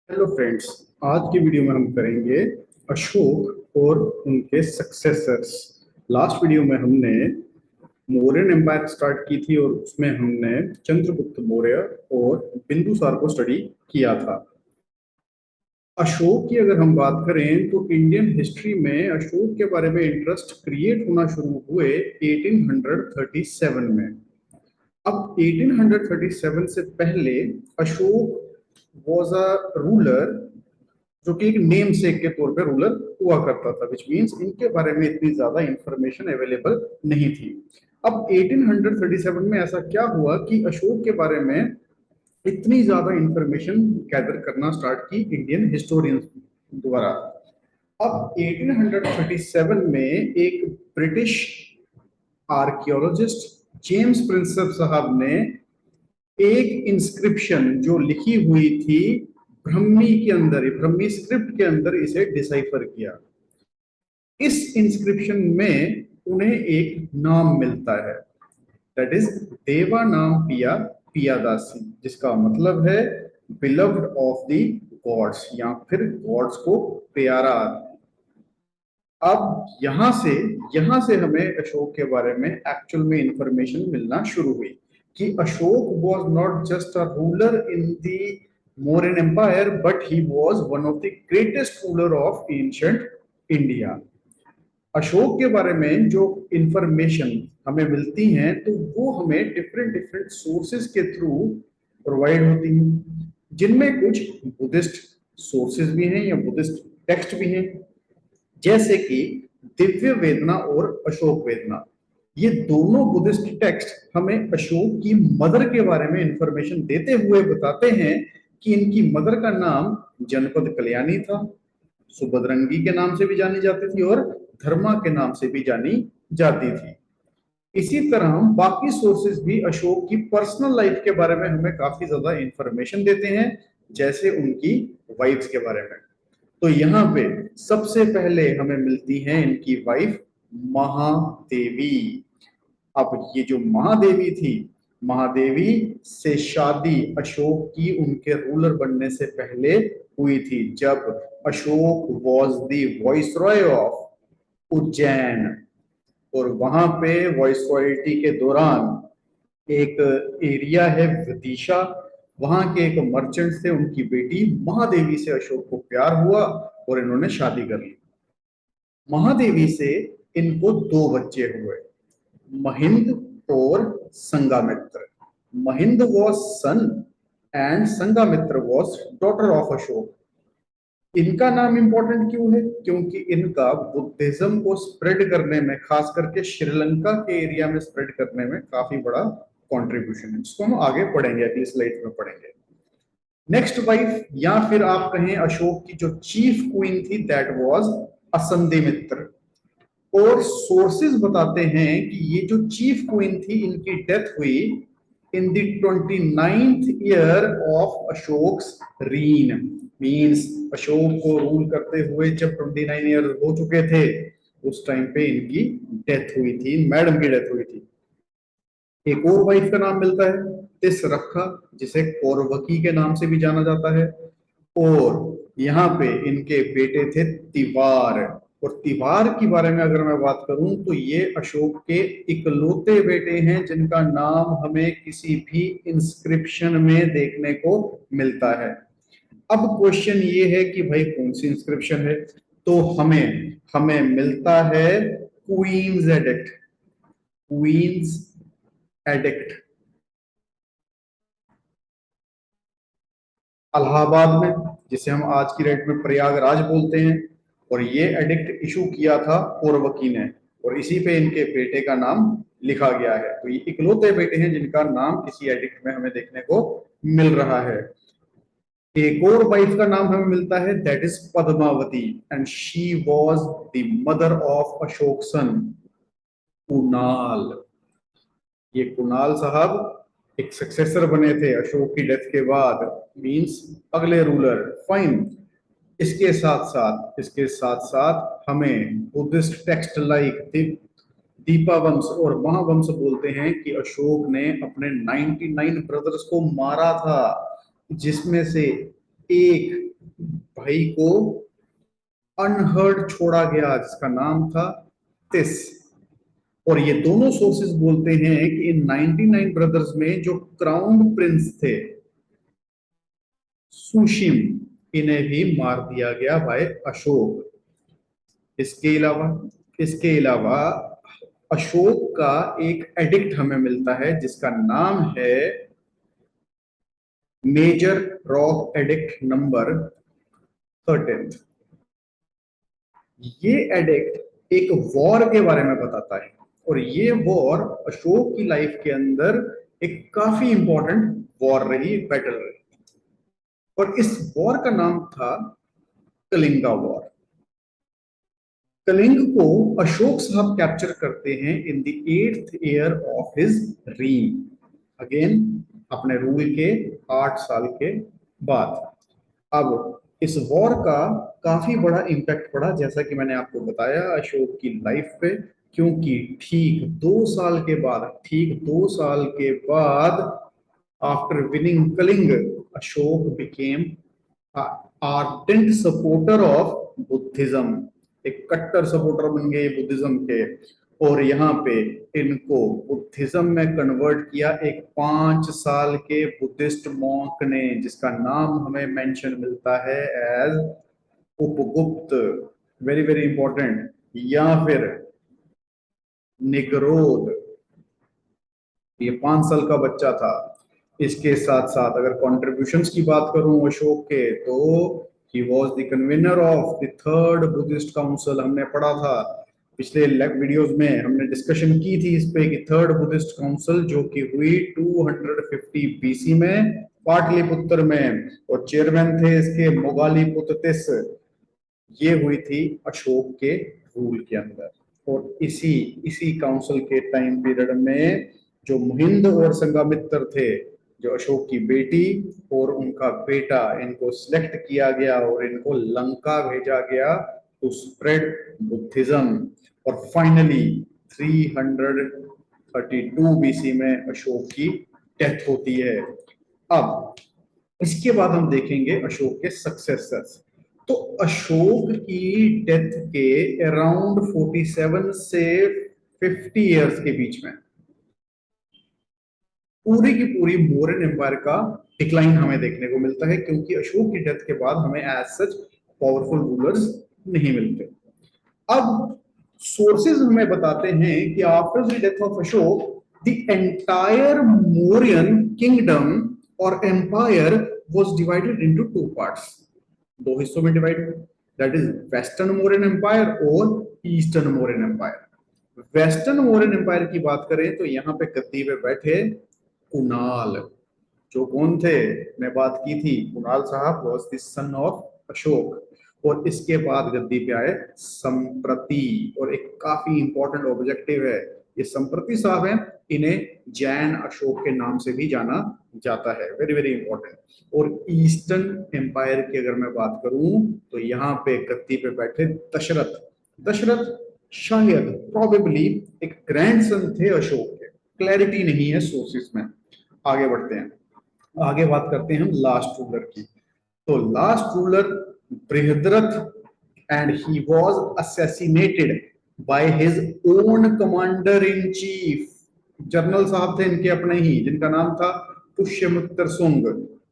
Hello friends. आज की video में हम करेंगे अशोक और उनके सक्सेसर्स। लास्ट वीडियो में हमने मौर्यन एम्पायर स्टार्ट की थी और उसमें हमने चंद्रगुप्त मौर्य और बिंदुसार को स्टडी किया था। अशोक की अगर हम बात करें तो इंडियन हिस्ट्री में अशोक के बारे में इंटरेस्ट क्रिएट होना शुरू हुए 1837 में। अब 1837 से पहले अशोक वॉज अ रूलर जो कि एक नेम सेक के तौर पे रूलर हुआ करता था, विच मींस इनके बारे में इतनी ज्यादा इंफॉर्मेशन अवेलेबल नहीं थी। अब 1837 में ऐसा क्या हुआ कि अशोक के बारे में इतनी ज्यादा इंफॉर्मेशन गैदर करना स्टार्ट की इंडियन हिस्टोरियंस द्वारा। अब 1837 में एक ब्रिटिश आर्कियोलॉजिस्ट जेम्स प्रिंसेप साहब ने एक इंस्क्रिप्शन जो लिखी हुई थी ब्रह्मी के अंदर, ब्रह्मी स्क्रिप्ट के अंदर इसे डिसाइफर किया। इस इंस्क्रिप्शन में उन्हें एक नाम मिलता है, दैट इज देवा नाम पिया पियादासी, जिसका मतलब है बिलव्ड ऑफ द गॉड्स या फिर गॉड्स को प्यारा। अब यहां से हमें अशोक के बारे में एक्चुअल में इंफॉर्मेशन मिलना शुरू हुई कि Ashok was not just a ruler in the Mauryan empire but he was one of the greatest ruler of ancient India. Ashok के बारे में जो इंफॉर्मेशन हमें मिलती हैं तो वो हमें डिफरेंट डिफरेंट सोर्सेज के थ्रू प्रोवाइड होती हैं, जिनमें कुछ बुद्धिस्ट सोर्सेज भी हैं या बुद्धिस्ट टेक्स्ट भी हैं, जैसे कि दिव्य वेदना और अशोक वेदना। ये दोनों बुद्धिस्ट टेक्स्ट हमें अशोक की मदर के बारे में इंफॉर्मेशन देते हुए बताते हैं कि इनकी मदर का नाम जनपद कल्याणी था, सुभद्रंगी के नाम से भी जानी जाती थी और धर्मा के नाम से भी जानी जाती थी। इसी तरह बाकी सोर्सेज भी अशोक की पर्सनल लाइफ के बारे में हमें काफी ज्यादा इंफॉर्मेशन देते हैं, जैसे उनकी वाइफ्स के बारे में। तो यहाँ पे सबसे पहले हमें मिलती है इनकी वाइफ महादेवी। अब ये जो महादेवी थी, महादेवी से शादी अशोक की उनके रूलर बनने से पहले हुई थी, जब Ashok was the viceroy of Ujjain. और वहां पे वॉइसरॉयल्टी के दौरान एक एरिया है विदिशा, वहां के एक मर्चेंट थे, उनकी बेटी महादेवी से अशोक को प्यार हुआ और इन्होंने शादी कर ली। महादेवी से इनको दो बच्चे हुए, महिंद और Sangamitra. Mahind was son and Sangamitra was daughter of Ashoka. इनका नाम इंपॉर्टेंट क्यों है? क्योंकि इनका बुद्धिज्म को स्प्रेड करने में, खास करके श्रीलंका के एरिया में स्प्रेड करने में काफी बड़ा कंट्रीब्यूशन है, जिसको हम आगे पढ़ेंगे, अगली स्लाइड में पढ़ेंगे। नेक्स्ट वाइफ या फिर आप कहें अशोक की जो चीफ क्वीन थी, दैट वाज असंधिमित्र। और सोर्सेज बताते हैं कि ये जो चीफ क्वीन थी, इनकी डेथ हुई in the 29th year of Ashoka's reign. Means Ashoka को रूल करते हुए जब 29 ईयर हो चुके थे, उस टाइम पे इनकी डेथ हुई थी, मैडम की डेथ हुई थी। एक और वाइफ का नाम मिलता है तिसरखा, जिसे कौरवकी के नाम से भी जाना जाता है। और यहाँ पे इनके बेटे थे तिवार। और तिवार के बारे में अगर मैं बात करूं तो ये अशोक के इकलौते बेटे हैं जिनका नाम हमें किसी भी इंस्क्रिप्शन में देखने को मिलता है। अब क्वेश्चन ये है कि भाई कौन सी इंस्क्रिप्शन है? तो हमें हमें मिलता है queen's edict. Queen's edict Allahabad में, जिसे हम आज की डेट में प्रयागराज बोलते हैं। और ये एडिक्ट इशू किया था कौरवकी ने, और इसी पे इनके बेटे का नाम लिखा गया है। तो ये इकलौते बेटे हैं जिनका नाम किसी एडिक्ट में हमें देखने को मिल रहा है। एक और वाइफ का नाम हमें मिलता है, that is Padmavati, and she was the mother of Ashoka son Kunal. ये कुणाल साहब एक सक्सेसर बने थे अशोक की डेथ के बाद, मींस अगले रूलर। फाइन। इसके साथ साथ हमें बुद्धिस्ट टेक्स्ट लाइक दीपा वंश और महावंश बोलते हैं कि अशोक ने अपने 99 ब्रदर्स को मारा था, जिसमें से एक भाई को अनहर्ड छोड़ा गया जिसका नाम था तिस। और ये दोनों सोर्सेस बोलते हैं कि इन 99 ब्रदर्स में जो क्राउन प्रिंस थे सुशिम, इन्हें भी मार दिया गया बाय अशोक। इसके अलावा अशोक का एक एडिक्ट हमें मिलता है जिसका नाम है मेजर रॉक एडिक्ट नंबर 13। ये एडिक्ट एक वॉर के बारे में बताता है, और ये वॉर अशोक की लाइफ के अंदर एक काफी इंपॉर्टेंट वॉर रही, बैटल रही। और इस वॉर का नाम था कलिंगा वॉर। कलिंग को अशोक साहब कैप्चर करते हैं in the 8th year of his reign, again अपने रूल के 8 साल के बाद। अब इस वॉर का काफी बड़ा इम्पैक्ट पड़ा, जैसा कि मैंने आपको बताया, अशोक की लाइफ पे, क्योंकि ठीक 2 साल के बाद after winning Kalinga, Ashoka became ardent supporter of Buddhism, एक कट्टर सपोर्टर बन गए बुद्धिज्म के। और यहाँ पे इनको बुद्धिज्म में कन्वर्ट किया एक 5 साल के बुद्धिस्ट मॉन्क ने, जिसका नाम हमें मेंशन मिलता है as Upagupta, very very important, या फिर निगरोध। ये 5 साल का बच्चा था। इसके साथ साथ अगर कॉन्ट्रीब्यूशंस की बात करूं अशोक के, तो he was the convener of the third Buddhist council. हमने पढ़ा था पिछले वीडियोस में, हमने डिस्कशन की थी इस पे कि थर्ड बुद्धिस्ट काउंसिल जो कि हुई 250 बीसी में पाटलिपुत्र में, और चेयरमैन थे इसके मोगालीपुत्र तिस। ये हुई थी अशोक के रूल के अंदर। और इसी इसी काउंसिल के टाइम पीरियड में जो मुहिंद और संघामित्र थे, जो अशोक की बेटी और उनका बेटा, इनको सिलेक्ट किया गया और इनको लंका भेजा गया टू स्प्रेड बुद्धिज्म। और फाइनली 332 बीसी में अशोक की डेथ होती है। अब इसके बाद हम देखेंगे अशोक के सक्सेसर्स। तो अशोक की डेथ के अराउंड 47 से 50 इयर्स के बीच में पूरी की पूरी मौर्यन एम्पायर का डिक्लाइन हमें देखने को मिलता है, क्योंकि अशोक की डेथ के बाद हमें एज सच पावरफुल रूलर्स नहीं मिलते। अब सोर्सेज हमें बताते हैं कि after the death of Ashoka the entire Mauryan kingdom और empire was divided into 2 parts, 2 हिस्सों में डिवाइड हुआ, that is western Mauryan empire और eastern Mauryan empire. Western Mauryan empire की बात करें तो यहाँ पे गद्दी पे बैठे कुणाल, जो कौन थे, मैं बात की थी, कुणाल साहब was the son of Ashok. और इसके बाद गद्दी पे आए संप्रति, और एक काफी इंपॉर्टेंट ऑब्जेक्टिव है, ये संप्रति साहब हैं, इन्हें जैन अशोक के नाम से भी जाना जाता है, वेरी वेरी इंपॉर्टेंट। और ईस्टर्न एम्पायर की अगर मैं बात करूं तो यहाँ पे गद्दी पे बैठे दशरथ। दशरथ शायद प्रोबेबली एक ग्रैंडसन थे अशोक के, क्लैरिटी नहीं है सोर्सेस में। आगे बढ़ते हैं, आगे बात करते हैं हम लास्ट रूलर की। तो last ruler Brihadratha, and he was assassinated by his own commander in chief. General साहब थे इनके अपने ही, जिनका नाम था पुष्यमित्र सुंग।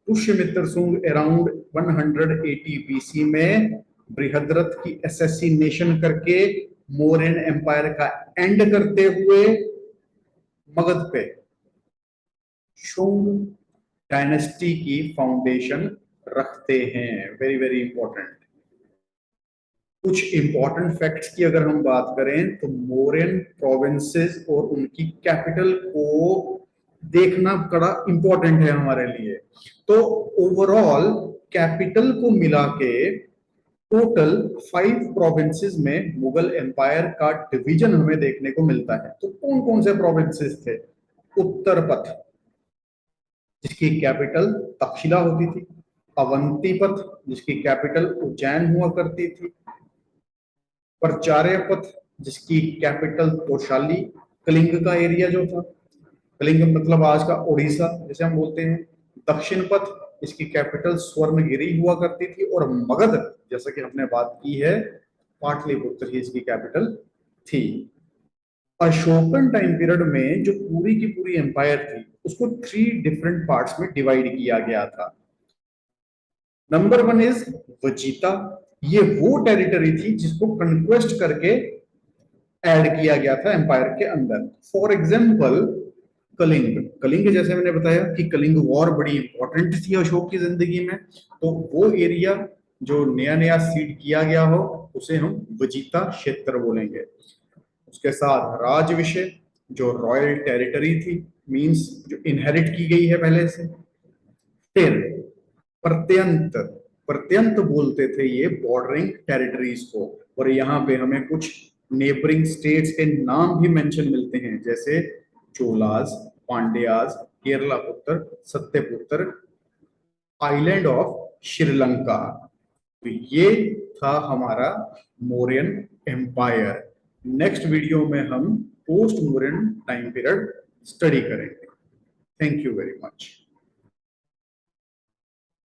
पुष्यमित्र सुंग अराउंड 180 बीसी में बृहद्रथ की असैसिनेशन करके मौर्यन एम्पायर का एंड करते हुए मगध पे शुंग डायनेस्टी की फाउंडेशन रखते हैं, वेरी वेरी इंपॉर्टेंट। कुछ इंपॉर्टेंट फैक्ट्स की अगर हम बात करें तो मौर्यन प्रोविंसेस और उनकी कैपिटल को देखना बड़ा इंपॉर्टेंट है हमारे लिए। तो ओवरऑल कैपिटल को मिला के टोटल 5 प्रोविंसेस में मुगल एम्पायर का डिवीजन हमें देखने को मिलता है। तो कौन कौन से प्रोविंसेस थे? उत्तरपथ, जिसकी कैपिटल तक्षशिला होती थी। अवंतीपथ, जिसकी कैपिटल उज्जैन हुआ करती थी। प्रचार्यपथ, जिसकी कैपिटल तोशाली, कलिंग का एरिया जो था, कलिंग मतलब आज का उड़ीसा जैसे हम बोलते हैं। दक्षिण पथ, इसकी कैपिटल स्वर्णगिरी हुआ करती थी, और मगध, जैसा कि हमने बात की है, पाटलिपुत्र ही इसकी कैपिटल थी। अशोकन टाइम पीरियड में जो पूरी की पूरी एम्पायर थी उसको 3 डिफरेंट पार्ट्स में डिवाइड किया गया था। नंबर 1 इज वजीता। ये वो टेरिटरी थी जिसको कंक्वेस्ट करके ऐड किया गया था एम्पायर के अंदर। For example Kalinga. कलिंग जैसे मैंने बताया कि कलिंग वॉर बड़ी इंपॉर्टेंट थी अशोक की जिंदगी में, तो वो एरिया जो नया नया सीड किया गया हो उसे हम वजीता क्षेत्र बोलेंगे। उसके साथ राजविषय, जो रॉयल टेरिटरी थी, मींस जो इनहेरिट की गई है पहले से। फिर प्रत्यंत। प्रत्यंत बोलते थे ये बॉर्डरिंग टेरिटरीज को, और यहाँ पे हमें कुछ नेबरिंग स्टेट्स के नाम भी मेंशन मिलते हैं, जैसे चोलास, पांड्यास, केरला पुत्र, सत्यपुत्र, आइलैंड ऑफ श्रीलंका। तो ये था हमारा मौर्यन एम्पायर। नेक्स्ट वीडियो में हम post Mauryan time period study करेंगे। Thank you very much.